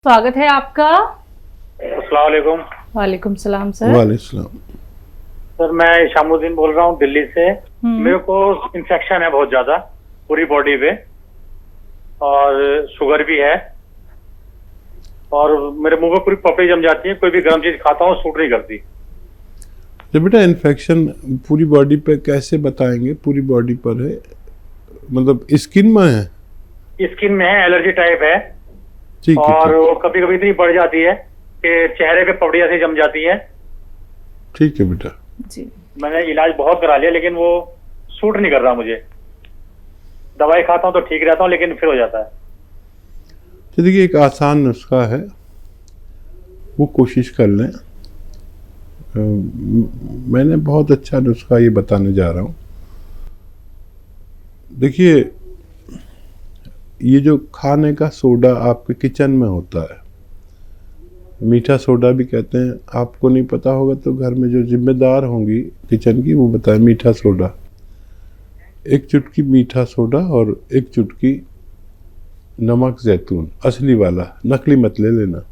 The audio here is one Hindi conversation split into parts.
स्वागत है आपका। अस्सलाम वालेकुम। वालेकुम सलाम सर। वालेकुम सलाम। सर मैं शामुद्दीन बोल रहा हूँ दिल्ली से। मेरे को इन्फेक्शन है बहुत ज्यादा पूरी बॉडी पे और शुगर भी है और मेरे मुंह में पूरी पपड़ी जम जाती है। कोई भी गर्म चीज खाता हूँ सूट नहीं करती। तो बेटा इन्फेक्शन पूरी बॉडी पे कैसे बताएंगे? पूरी बॉडी पर है मतलब स्किन में है? स्किन में है, एलर्जी टाइप है। ठीक है, और वो कभी कभी इतनी बढ़ जाती है कि चेहरे पे पपड़ियाँ सी जम जाती है। ठीक है बेटा। जी। मैंने इलाज बहुत करा लिया लेकिन वो सूट नहीं कर रहा मुझे। दवाई खाता हूँ तो ठीक रहता हूँ लेकिन फिर हो जाता है। तो देखिए एक आसान नुस्खा है, वो कोशिश कर लें। मैंने बहुत अच्छा नुस्खा ये बताने जा रहा हूँ। देखिए ये जो खाने का सोडा आपके किचन में होता है, मीठा सोडा भी कहते हैं, आपको नहीं पता होगा तो घर में जो जिम्मेदार होंगी किचन की वो बताएं। मीठा सोडा, एक चुटकी मीठा सोडा और एक चुटकी नमक जैतून असली वाला, नकली मत ले लेना।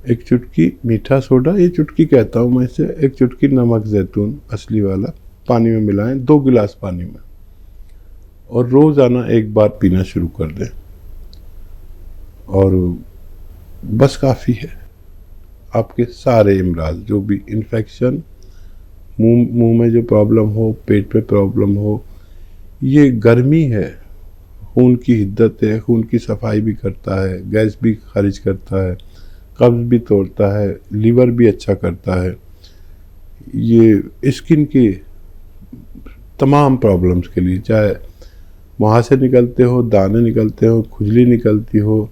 एक चुटकी मीठा सोडा, ये चुटकी कहता हूँ मैं इसे, एक चुटकी नमक जैतून असली वाला पानी में मिलाएं, 2 गिलास पानी में, और रोज़ाना एक बार पीना शुरू कर दें और बस काफ़ी है। आपके सारे इमराज, जो भी इन्फेक्शन, मुंह में जो प्रॉब्लम हो, पेट पे प्रॉब्लम हो, ये गर्मी है, खून की हिद्दत है, खून की सफाई भी करता है, गैस भी खारिज करता है, कब्ज भी तोड़ता है, लीवर भी अच्छा करता है। ये स्किन के तमाम प्रॉब्लम्स के लिए, चाहे मुहासे निकलते हो, दाने निकलते हो, खुजली निकलती हो,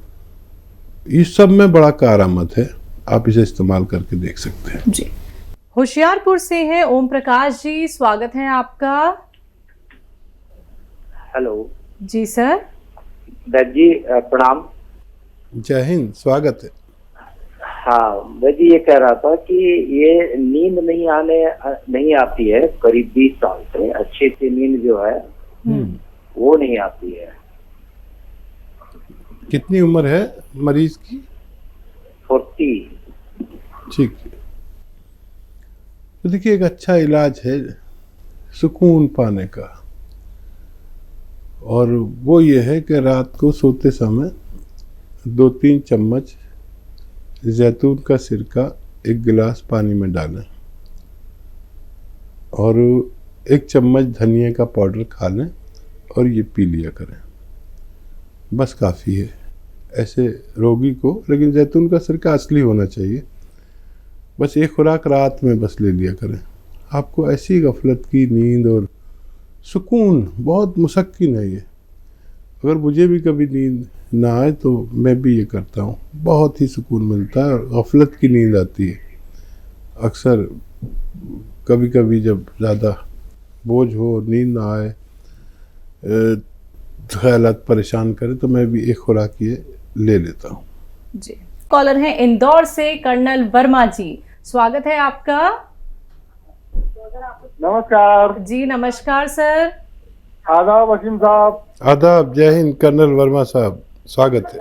इस सब में बड़ा कारआमद है। आप इसे इस्तेमाल करके देख सकते हैं। जी। होशियारपुर से है ओम प्रकाश जी, स्वागत है आपका। हेलो जी सर। वैद्य जी प्रणाम। जय हिंद, स्वागत है। हाँ वैद्य जी, ये कह रहा था कि ये नींद नहीं आती है करीब 20 साल से। अच्छी सी नींद जो है वो नहीं आती है। कितनी उम्र है मरीज की? 40। ठीक है। तो देखिए एक अच्छा इलाज है सुकून पाने का, और वो ये है कि रात को सोते समय 2-3 चम्मच जैतून का सिरका 1 गिलास पानी में डालें और 1 चम्मच धनिया का पाउडर खा लें और ये पी लिया करें, बस काफ़ी है ऐसे रोगी को। लेकिन जैतून का सिरका असली होना चाहिए। बस एक खुराक रात में बस ले लिया करें, आपको ऐसी गफलत की नींद और सुकून, बहुत मुशक्किन है ये। अगर मुझे भी कभी नींद ना आए तो मैं भी ये करता हूँ, बहुत ही सुकून मिलता है और गफलत की नींद आती है। अक्सर कभी कभी जब ज़्यादा बोझ हो, नींद ना आए, ख्यालात परेशान करे, तो मैं भी एक खुराक ये ले लेता हूँ। जी। कॉलर है इंदौर से कर्नल वर्मा जी, स्वागत है आपका। नमस्कार जी नमस्कार सर। आदाब वसीम साहब। आदाब, जय हिंद कर्नल वर्मा साहब, स्वागत है।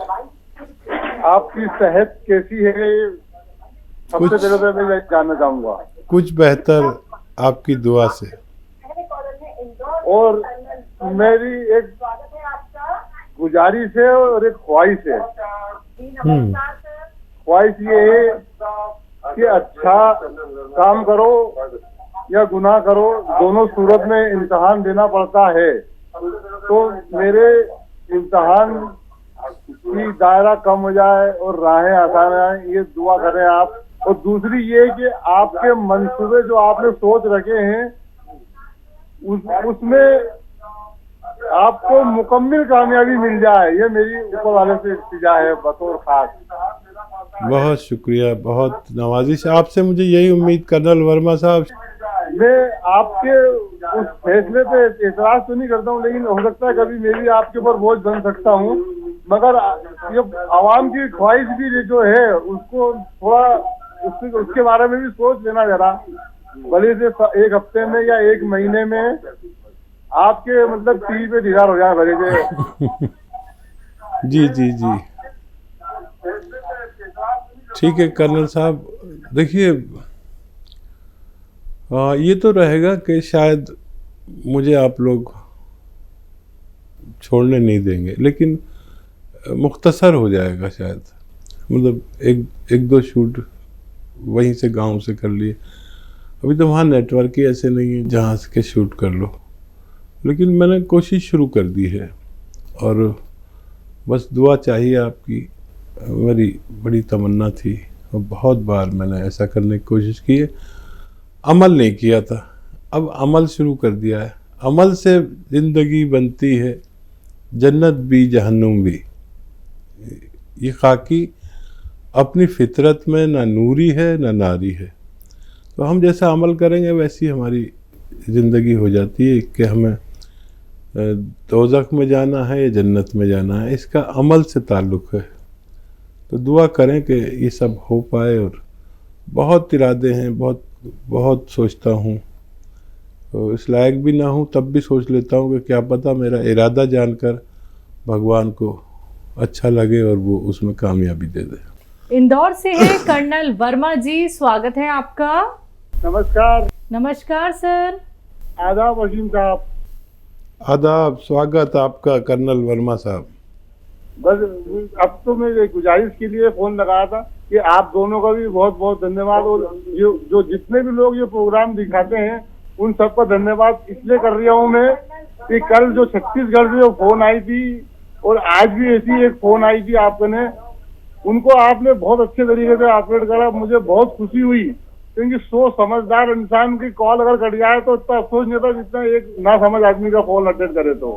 आपकी सेहत कैसी है सबसे पहले तो मैं जानना चाहूंगा। कुछ बेहतर आपकी दुआ से। और मेरी एक गुजारिश है और एक ख्वाहिश है। ख्वाहिश ये है कि अच्छा काम करो या गुनाह करो, दोनों सूरत में इम्तिहान देना पड़ता है। तो मेरे इम्तिहान की दायरा कम हो जाए और राहें आसान आए, ये दुआ करें आप। और दूसरी ये कि आपके मंसूबे जो आपने सोच रखे हैं उसमें आपको मुकम्मल कामयाबी मिल जाए, ये मेरी ऊपर वाले से इल्तिजा है बतौर खास। बहुत शुक्रिया, बहुत नवाजिश आपसे। मुझे यही उम्मीद कर्नल वर्मा साहब। मैं आपके उस फैसले पे एतराज तो नहीं करता हूँ, लेकिन हो सकता है कभी मैं भी आपके ऊपर बोझ बन सकता हूँ। मगर ये आवाम की ख्वाहिश भी जो है उसको थोड़ा उसके बारे में भी सोच लेना जरा। भले से 1 हफ्ते में या 1 महीने में आपके मतलब टीवी पे दीदार हो जाए भले से। जी जी जी। ठीक है कर्नल साहब, देखिए ये तो रहेगा कि शायद मुझे आप लोग छोड़ने नहीं देंगे, लेकिन मुख्तसर हो जाएगा शायद, मतलब एक दो शूट वहीं से गांव से कर लिए। अभी तो वहाँ नेटवर्क ही ऐसे नहीं है जहाँ से के शूट कर लो, लेकिन मैंने कोशिश शुरू कर दी है और बस दुआ चाहिए आपकी। मेरी बड़ी तमन्ना थी और बहुत बार मैंने ऐसा करने की कोशिश की है, अमल नहीं किया था, अब अमल शुरू कर दिया है। अमल से ज़िंदगी बनती है, जन्नत भी जहन्नुम भी। ये खाकी अपनी फितरत में ना नूरी है ना नारी है, तो हम जैसा अमल करेंगे वैसी हमारी ज़िंदगी हो जाती है कि हमें दोज़ख में जाना है या जन्नत में जाना है, इसका अमल से ताल्लुक़ है। तो दुआ करें कि ये सब हो पाए। और बहुत इरादे हैं, बहुत सोचता हूँ, तो इस लायक भी ना हूँ तब भी सोच लेता हूँ कि क्या पता मेरा इरादा जानकर भगवान को अच्छा लगे और वो उसमें कामयाबी दे दे। इंदौर से है कर्नल वर्मा जी, स्वागत है आपका। नमस्कार। नमस्कार सर। आदाब वसीम साहब। आदाब, स्वागत आपका कर्नल वर्मा साहब। बस अब तो मैं एक गुजारिश के लिए फोन लगाया था कि आप दोनों का भी बहुत बहुत धन्यवाद, और जो जितने भी लोग ये प्रोग्राम दिखाते हैं उन सबका धन्यवाद इसलिए कर रहा हूँ मैं कि कल जो छत्तीसगढ़ से जो फोन आई थी और आज भी ऐसी एक फोन आई थी आपने, उनको आपने बहुत अच्छे तरीके से ऑपरेट करा। मुझे बहुत खुशी हुई क्योंकि समझदार इंसान की कॉल अगर कट जाए तो इतना अफसोस नहीं था जितना एक ना समझ आदमी का कॉल अटेंड करे तो,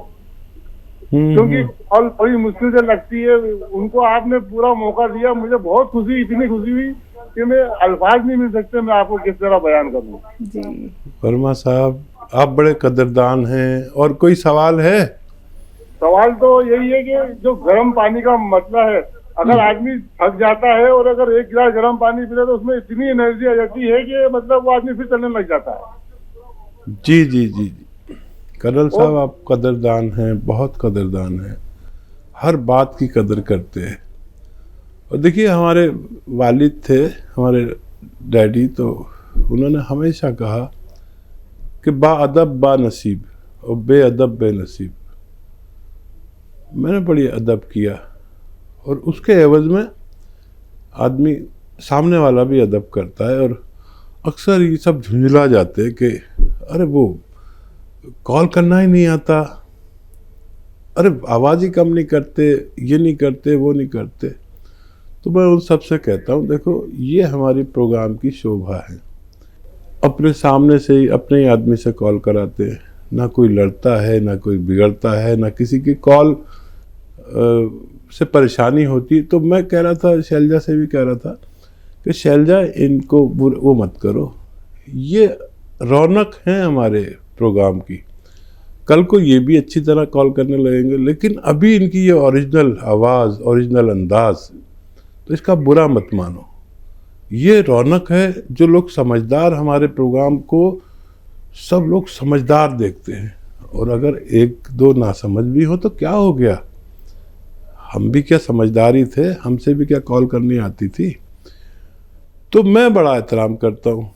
क्योंकि कॉल बड़ी मुश्किल से लगती है। उनको आपने पूरा मौका दिया, मुझे बहुत खुशी, इतनी खुशी हुई कि मैं अल्फाज नहीं मिल सकते मैं आपको किस तरह बयान करूं। जी वर्मा साहब, आप बड़े कदरदान हैं। और कोई सवाल है? सवाल तो यही है कि जो गर्म पानी का मसला है, अगर आदमी थक जाता है और अगर एक गिलास गर्म पानी पी ले तो उसमें इतनी एनर्जी आ जाती है कि मतलब वो आदमी फिर चलने लग जाता है। जी जी जी जी, कर्नल साहब आप कदरदान हैं, बहुत कदरदान हैं, हर बात की कदर करते हैं। और देखिए हमारे वालिद थे, हमारे डैडी, तो उन्होंने हमेशा कहा कि बाअदब बानसीब और बेअदब बेनसीब। मैंने बड़ी अदब किया और उसके एवज में आदमी सामने वाला भी अदब करता है। और अक्सर ये सब झुंझला जाते हैं कि अरे वो कॉल करना ही नहीं आता, अरे आवाज़ ही कम नहीं करते, ये नहीं करते, वो नहीं करते। तो मैं उन सब से कहता हूँ देखो ये हमारी प्रोग्राम की शोभा है, अपने सामने से ही अपने ही आदमी से कॉल कराते हैं, ना कोई लड़ता है ना कोई बिगड़ता है, ना किसी की कॉल से परेशानी होती। तो मैं कह रहा था, शैलजा से भी कह रहा था कि शैलजा इनको वो मत करो, ये रौनक है हमारे प्रोग्राम की, कल को ये भी अच्छी तरह कॉल करने लगेंगे, लेकिन अभी इनकी ये ओरिजिनल आवाज़, ओरिजिनल अंदाज, तो इसका बुरा मत मानो। ये रौनक है, जो लोग समझदार हमारे प्रोग्राम को सब लोग समझदार देखते हैं। और अगर एक दो नासमझ भी हो तो क्या हो गया, हम भी क्या समझदार ही थे, हमसे भी क्या कॉल करनी आती थी। तो मैं बड़ा एहतराम करता हूँ।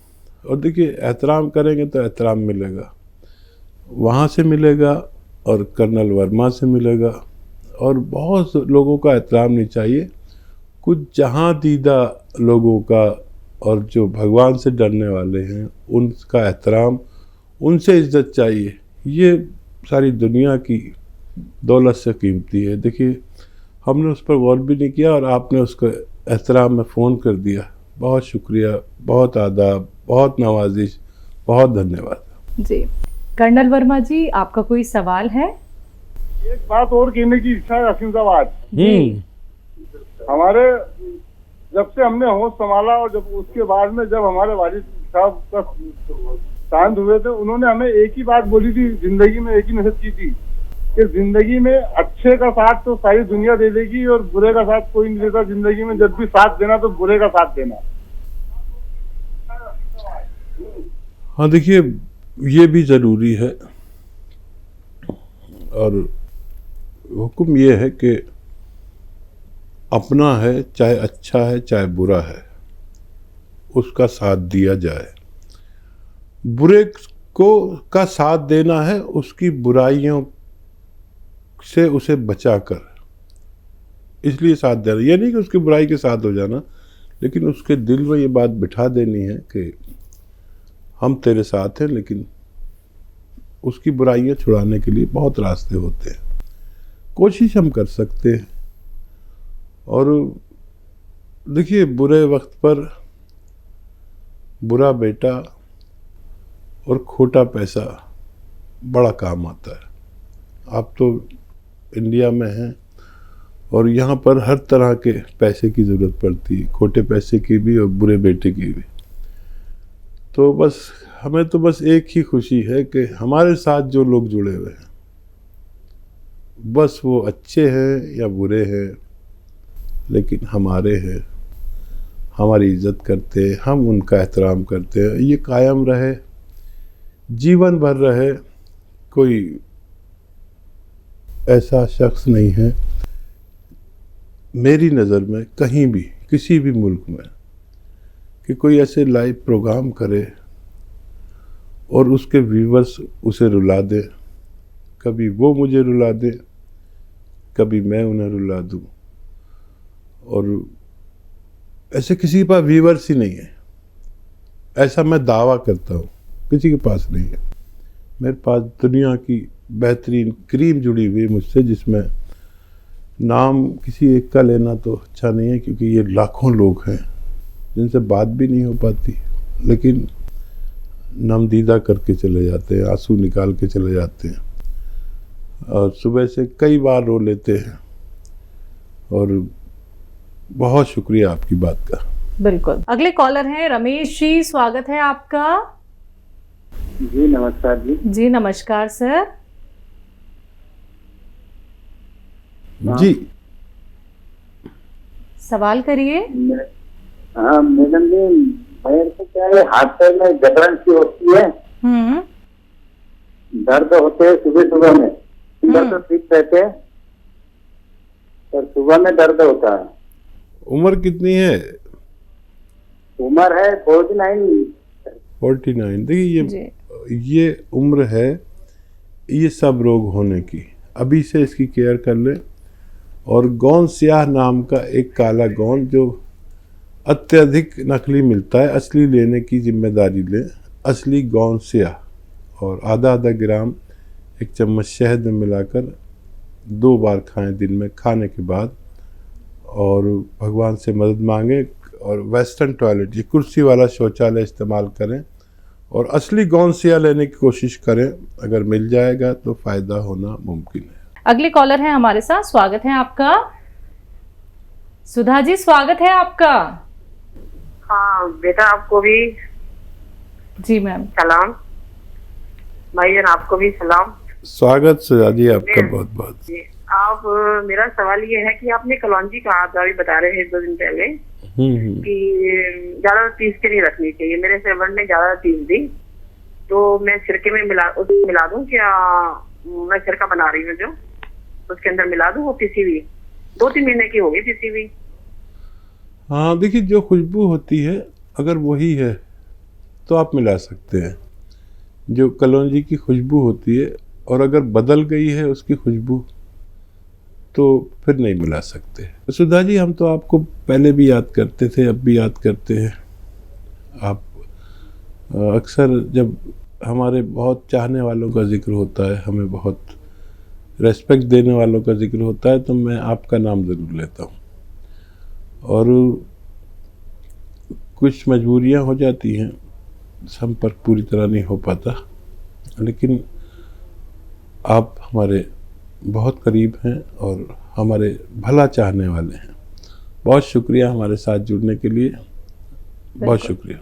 और देखिए एहतराम करेंगे तो एहतराम मिलेगा, वहाँ से मिलेगा और कर्नल वर्मा से मिलेगा, और बहुत लोगों का एहतराम नहीं चाहिए, कुछ जहाँ दीदा लोगों का और जो भगवान से डरने वाले हैं उनका एहतराम, उनसे इज्जत चाहिए। ये सारी दुनिया की दौलत से कीमती है। देखिए हमने उस पर गौर भी नहीं किया और आपने उसको एहतराम में फ़ोन कर दिया, बहुत शुक्रिया, बहुत आदाब, बहुत नवाजिश, बहुत धन्यवाद। जी कर्नल वर्मा जी, आपका कोई सवाल है? एक बात और कहने की इच्छा है असीम साहब। आज हमारे जब से हमने होश संभाला और जब उसके बाद में जब हमारे वालिद साहब का शांत हुए थे, उन्होंने हमें एक ही बात बोली थी, जिंदगी में एक ही नसीहत की थी कि जिंदगी में अच्छे का साथ तो सारी दुनिया दे देगी और बुरे का साथ कोई नहीं देता। जिंदगी में जब भी साथ देना तो बुरे का साथ देना। हाँ देखिए ये भी ज़रूरी है, और हुक्म ये है कि अपना है, चाहे अच्छा है चाहे बुरा है, उसका साथ दिया जाए। बुरे को का साथ देना है उसकी बुराइयों से उसे बचाकर, इसलिए साथ देना। ये नहीं कि उसकी बुराई के साथ हो जाना, लेकिन उसके दिल में ये बात बिठा देनी है कि हम तेरे साथ हैं, लेकिन उसकी बुराइयां छुड़ाने के लिए बहुत रास्ते होते हैं। कोशिश हम कर सकते हैं। और देखिए, बुरे वक्त पर बुरा बेटा और खोटा पैसा बड़ा काम आता है। आप तो इंडिया में हैं और यहाँ पर हर तरह के पैसे की ज़रूरत पड़ती है, खोटे पैसे की भी और बुरे बेटे की भी। तो बस हमें तो बस एक ही खुशी है कि हमारे साथ जो लोग जुड़े हुए हैं, बस वो अच्छे हैं या बुरे हैं, लेकिन हमारे हैं, हमारी इज्जत करते हैं, हम उनका एहतराम करते हैं, ये कायम रहे, जीवन भर रहे। कोई ऐसा शख्स नहीं है मेरी नज़र में कहीं भी, किसी भी मुल्क में, कि कोई ऐसे लाइव प्रोग्राम करे और उसके व्यूवर्स उसे रुला दे। कभी वो मुझे रुला दे, कभी मैं उन्हें रुला दूं, और ऐसे किसी के पास व्यूवर्स ही नहीं है। ऐसा मैं दावा करता हूँ, किसी के पास नहीं है। मेरे पास दुनिया की बेहतरीन क्रीम जुड़ी हुई मुझसे, जिसमें नाम किसी एक का लेना तो अच्छा नहीं है, क्योंकि ये लाखों लोग हैं जिनसे बात भी नहीं हो पाती, लेकिन नमदीदा करके चले जाते हैं, आंसू निकाल के चले जाते हैं, और सुबह से कई बार रो लेते हैं। और बहुत शुक्रिया आपकी बात का। बिल्कुल। अगले कॉलर हैं रमेश जी, स्वागत है आपका। जी नमस्कार जी। जी नमस्कार सर। जी सवाल करिए। हाँ मैडम जी, मेरे को क्या है, हाथ पैर में जकड़न सी होती है, दर्द होते हैं सुबह सुबह में। सुबह तो ठीक रहते हैं, पर सुबह में दर्द होता है। उम्र कितनी है? उम्र है 49। 49। देखिए, ये उम्र है ये सब रोग होने की। अभी से इसकी केयर कर ले। और गौन स्याह नाम का एक काला गौन जो अत्यधिक नकली मिलता है, असली लेने की जिम्मेदारी लें। असली गौन स्याह, और आधा आधा ग्राम एक चम्मच शहद में मिलाकर 2 बार खाएं दिन में, खाने के बाद। और भगवान से मदद मांगें, और वेस्टर्न टॉयलेट, ये कुर्सी वाला शौचालय इस्तेमाल करें, और असली गौन स्याह लेने की कोशिश करें। अगर मिल जाएगा तो फ़ायदा होना मुमकिन है। अगले कॉलर हैं हमारे साथ, स्वागत है आपका। सुधा जी स्वागत है आपका। हाँ बेटा, आपको भी जी मैम। सलाम। भाईजान आपको भी सलाम। स्वागत सुधा जी आपका बहुत बहुत। जी, आप मेरा सवाल ये है कि आपने कलौंजी कहा था, अभी बता रहे हैं 2 दिन पहले, कि ज्यादा तीसरी नहीं रखनी चाहिए। मेरे सेवन ने ज्यादा तीस दी, तो मैं सिरके में मिला दूं क्या? मैं सिरका बना रही हूँ जो, उसके अंदर मिला दूं, वो पिसी हुई 2-3 महीने की होगी पिसी हुई। हाँ देखिए, जो खुशबू होती है अगर वही है तो आप मिला सकते हैं। जो कलौंजी की खुशबू होती है, और अगर बदल गई है उसकी खुशबू, तो फिर नहीं मिला सकते। सुधा जी, हम तो आपको पहले भी याद करते थे, अब भी याद करते हैं। आप अक्सर जब हमारे बहुत चाहने वालों का जिक्र होता है, हमें बहुत रेस्पेक्ट देने वालों का जिक्र होता है, तो मैं आपका नाम ज़रूर लेता हूँ। और कुछ मजबूरियाँ हो जाती हैं, संपर्क पूरी तरह नहीं हो पाता, लेकिन आप हमारे बहुत करीब हैं और हमारे भला चाहने वाले हैं। बहुत शुक्रिया हमारे साथ जुड़ने के लिए, बहुत शुक्रिया।